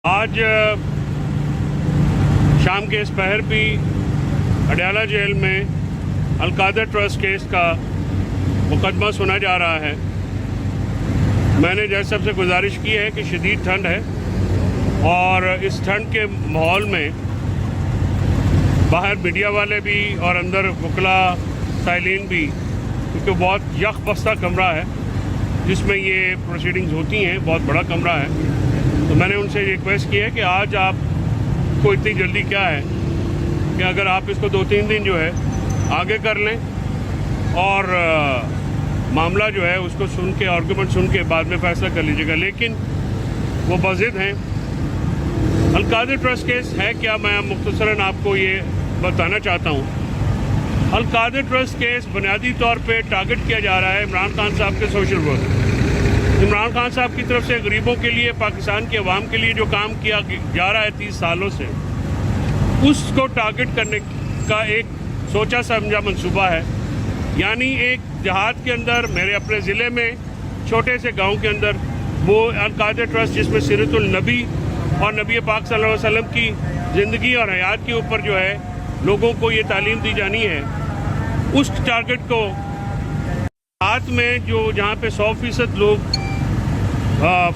آج شام کے اس پہر بھی اڈیالہ جیل میں القادر ٹرسٹ کیس کا مقدمہ سنا جا رہا ہے۔ میں نے جج صاحب سے گزارش کی ہے کہ شدید ٹھنڈ ہے اور اس ٹھنڈ کے ماحول میں باہر میڈیا والے بھی اور اندر وکلاء سائلین بھی، کیونکہ بہت یخ بستہ کمرہ ہے جس میں یہ پروسیڈنگز ہوتی ہیں، بہت بڑا کمرہ ہے، تو میں نے ان سے ریکویسٹ کی ہے کہ آج آپ کو اتنی جلدی کیا ہے کہ اگر آپ اس کو 2-3 دن جو ہے آگے کر لیں اور معاملہ جو ہے اس کو سن کے آرگومنٹ سن کے بعد میں فیصلہ کر لیجیے گا۔ لیکن وہ بضد ہیں۔ القادر ٹرسٹ کیس ہے کیا، میں مختصراً آپ کو یہ بتانا چاہتا ہوں۔ القادر ٹرسٹ کیس بنیادی طور پہ ٹارگٹ کیا جا رہا ہے عمران خان صاحب کے سوشل ورک۔ عمران خان صاحب کی طرف سے غریبوں کے لیے، پاکستان کے عوام کے لیے جو کام کیا جا رہا ہے 30 سالوں سے، اس کو ٹارگٹ کرنے کا ایک سوچا سمجھا منصوبہ ہے۔ یعنی ایک دیہات کے اندر، میرے اپنے ضلع میں چھوٹے سے گاؤں کے اندر، وہ القادر ٹرسٹ جس میں سیرت النبی اور نبی پاک صلی اللہ علیہ وسلم کی زندگی اور حیات کے اوپر جو ہے لوگوں کو یہ تعلیم دی جانی ہے، اس ٹارگٹ کو دیہات میں جہاں پہ 100% لوگ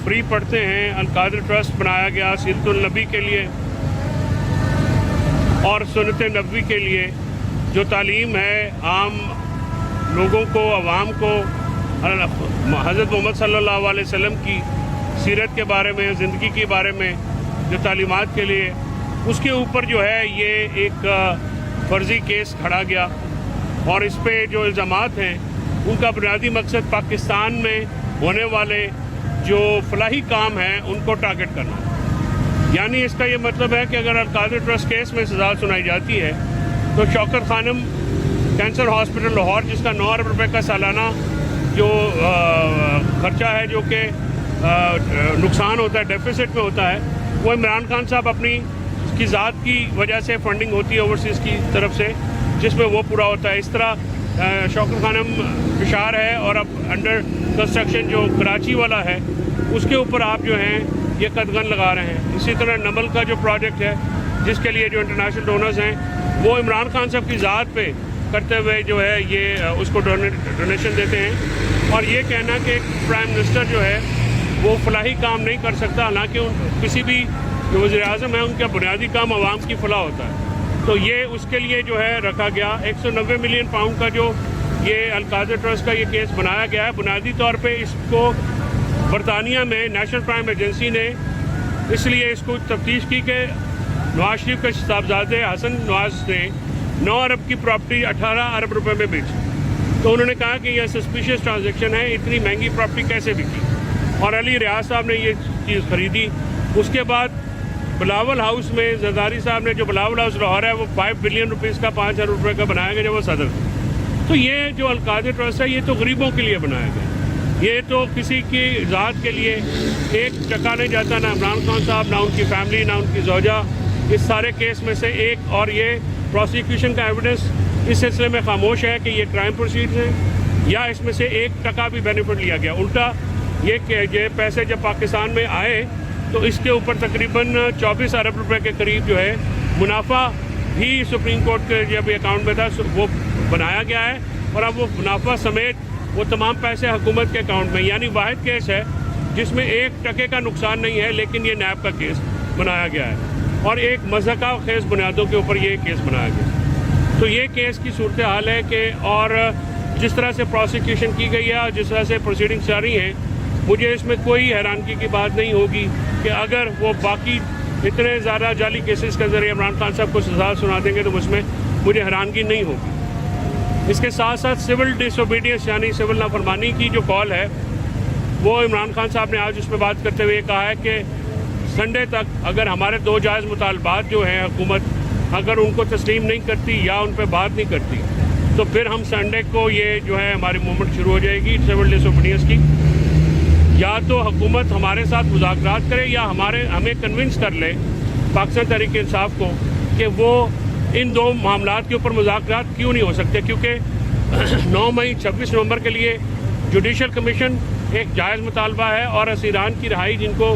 فری پڑھتے ہیں، القادر ٹرسٹ بنایا گیا سیرت النبی کے لیے اور سنت نبوی کے لیے، جو تعلیم ہے عام لوگوں کو، عوام کو حضرت محمد صلی اللہ علیہ وسلم کی سیرت کے بارے میں، زندگی کے بارے میں جو تعلیمات کے لیے، اس کے اوپر جو ہے یہ ایک فرضی کیس کھڑا گیا، اور اس پہ جو الزامات ہیں ان کا بنیادی مقصد پاکستان میں ہونے والے جو فلاحی کام ہیں ان کو ٹارگٹ کرنا ہے۔ یعنی اس کا یہ مطلب ہے کہ اگر القادر ٹرسٹ کیس میں سزا سنائی جاتی ہے تو شوکت خانم کینسر ہاسپٹل لاہور، جس کا 9 ارب روپے کا سالانہ جو خرچہ ہے، جو کہ نقصان ہوتا ہے، ڈیفیسٹ میں ہوتا ہے، وہ عمران خان صاحب اپنی اس کی ذات کی وجہ سے فنڈنگ ہوتی ہے اوورسیز کی طرف سے، جس میں وہ پورا ہوتا ہے۔ اس طرح شوکت خانم پشار ہے اور اب انڈر کنسٹرکشن جو کراچی والا ہے، اس کے اوپر آپ جو ہیں یہ قدغن لگا رہے ہیں۔ اسی طرح نمل کا جو پروجیکٹ ہے، جس کے لیے جو انٹرنیشنل ڈونرز ہیں وہ عمران خان صاحب کی ذات پہ کرتے ہوئے جو ہے یہ اس کو ڈونیشن دیتے ہیں، اور یہ کہنا کہ ایک پرائم منسٹر جو ہے وہ فلاحی کام نہیں کر سکتا، حالانکہ کسی بھی جو وزیر اعظم ہے ان کا بنیادی کام عوام کی فلاح ہوتا ہے۔ تو یہ اس کے لیے جو ہے رکھا گیا 190 ملین پاؤنڈ کا جو یہ القادر ٹرسٹ کا یہ کیس بنایا گیا ہے۔ بنیادی طور پہ اس کو برطانیہ میں نیشنل کرائم ایجنسی نے اس لیے اس کو تفتیش کی کہ نواز شریف کے صاحبزادے حسن نواز نے 9 ارب کی پراپرٹی 18 ارب روپے میں بیچی، تو انہوں نے کہا کہ یہ سسپیشیس ٹرانزیکشن ہے، اتنی مہنگی پراپرٹی کیسے بکی، اور علی ریاض صاحب نے یہ چیز خریدی۔ اس کے بعد بلاول ہاؤس میں زرداری صاحب نے، جو بلاول ہاؤس لاہور ہے، وہ 5 بلین روپیز کا 5 ارب روپے کا بنایا گیا جب وہ صدر تھے۔ تو یہ جو القادر ٹرسٹ ہے یہ تو غریبوں کے لیے بنایا گیا، یہ تو کسی کی ذات کے لیے ایک ٹکا نہیں جاتا، نہ عمران خان صاحب، نہ ان کی فیملی، نہ ان کی زوجہ، اس سارے کیس میں سے ایک، اور یہ پروسیکیوشن کا ایویڈنس اس سلسلے میں خاموش ہے کہ یہ کرائم پروسیڈز ہیں یا اس میں سے ایک ٹکا بھی بینیفٹ لیا گیا۔ الٹا یہ کہ یہ پیسے جب پاکستان میں آئے تو اس کے اوپر تقریباً 24 ارب روپے کے قریب جو ہے منافع بھی سپریم کورٹ کے جب اکاؤنٹ میں تھا وہ بنایا گیا ہے، اور اب وہ منافع سمیت وہ تمام پیسے حکومت کے اکاؤنٹ میں، یعنی واحد کیس ہے جس میں 1 ٹکے کا نقصان نہیں ہے، لیکن یہ نیب کا کیس بنایا گیا ہے اور ایک مضحکہ خیز بنیادوں کے اوپر یہ کیس بنایا گیا۔ تو یہ کیس کی صورتحال ہے کہ، اور جس طرح سے پروسیکیوشن کی گئی ہے اور جس طرح سے پروسیڈنگز جاری ہیں، مجھے اس میں کوئی حیرانگی کی بات نہیں ہوگی کہ اگر وہ باقی اتنے زیادہ جعلی کیسز کے ذریعے عمران خان صاحب کو سزا سنا دیں گے تو اس میں مجھے حیرانگی نہیں ہوگی۔ اس کے ساتھ ساتھ سول ڈس اوبیڈینس یعنی سول نافرمانی کی جو کال ہے، وہ عمران خان صاحب نے آج اس پہ بات کرتے ہوئے کہا ہے کہ سنڈے تک اگر ہمارے 2 جائز مطالبات جو ہیں حکومت اگر ان کو تسلیم نہیں کرتی یا ان پہ بات نہیں کرتی تو پھر ہم سنڈے کو یہ جو ہے ہماری موومنٹ شروع ہو جائے گی سول ڈس اوبیڈینس کی۔ یا تو حکومت ہمارے ساتھ مذاکرات کرے یا ہمیں کنونس کر لے پاکستان تحریک انصاف کو کہ وہ ان 2 معاملات کے اوپر مذاکرات کیوں نہیں ہو سکتے، کیونکہ 9 مئی 26 نومبر کے لیے جوڈیشل کمیشن ایک جائز مطالبہ ہے، اور اسیران کی رہائی جن کو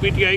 PTI